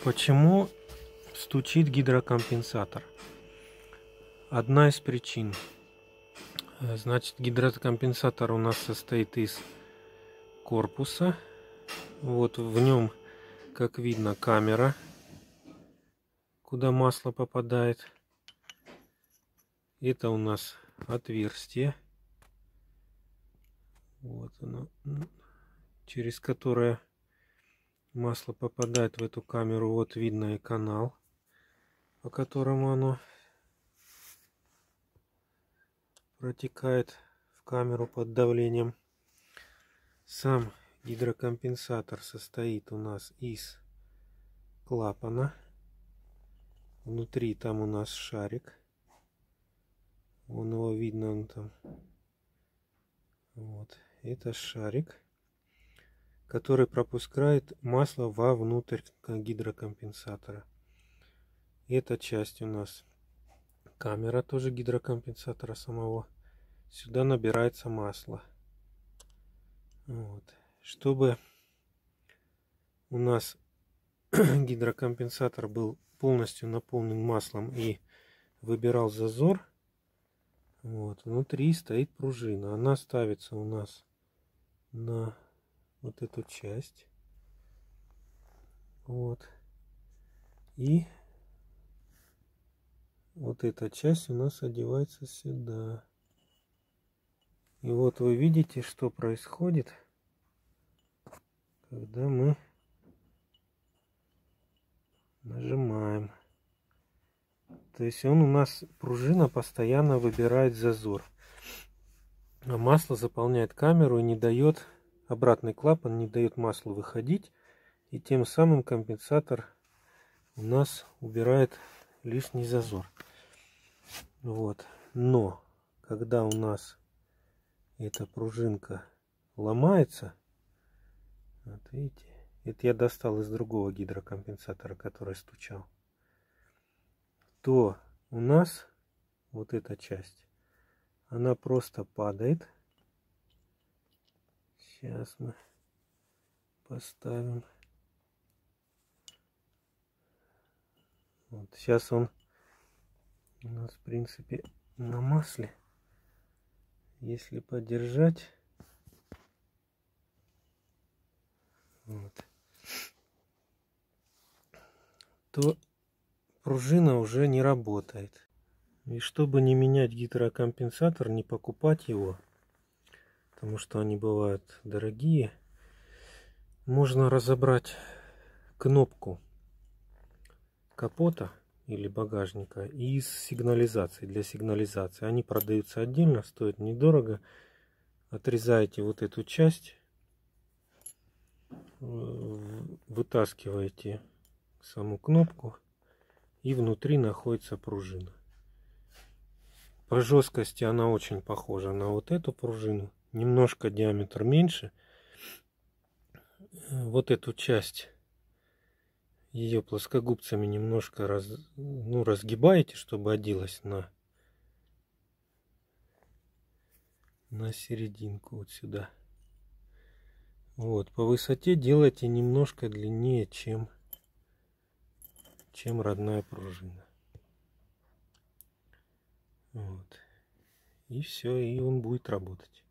Почему стучит гидрокомпенсатор? Одна из причин. Значит, гидрокомпенсатор у нас состоит из корпуса. Вот в нем, как видно, камера, куда масло попадает. Это у нас отверстие. Вот оно, через которое масло попадает в эту камеру. Вот видно и канал, по которому оно протекает в камеру под давлением. Сам гидрокомпенсатор состоит у нас из клапана. Внутри там у нас шарик. Вон его видно, он там. Вот. Это шарик, который пропускает масло вовнутрь гидрокомпенсатора. Эта часть у нас камера тоже гидрокомпенсатора самого. Сюда набирается масло. Вот. Чтобы у нас гидрокомпенсатор был полностью наполнен маслом и выбирал зазор, вот, внутри стоит пружина. Она ставится у нас на вот эту часть. Вот. И вот эта часть у нас одевается сюда. И вот вы видите, что происходит, когда мы нажимаем. То есть он у нас, пружина постоянно выбирает зазор. А масло заполняет камеру и не дает, обратный клапан не дает маслу выходить. И тем самым компенсатор у нас убирает лишний зазор. Вот. Но когда у нас эта пружинка ломается, вот видите, это я достал из другого гидрокомпенсатора, который стучал, то у нас вот эта часть, она просто падает. Сейчас мы поставим. Вот, сейчас он у нас, в принципе, на масле. Если подержать, вот, то пружина уже не работает. И чтобы не менять гидрокомпенсатор, не покупать его, потому что они бывают дорогие, можно разобрать кнопку капота или багажника из сигнализации, для сигнализации. Они продаются отдельно, стоят недорого. Отрезаете вот эту часть, вытаскиваете саму кнопку, и внутри находится пружина. По жесткости она очень похожа на вот эту пружину, немножко диаметр меньше. Вот эту часть, ее плоскогубцами немножко разгибаете, чтобы оделась на серединку, вот сюда. Вот, по высоте делайте немножко длиннее, чем родная пружина. Вот. И все, и он будет работать.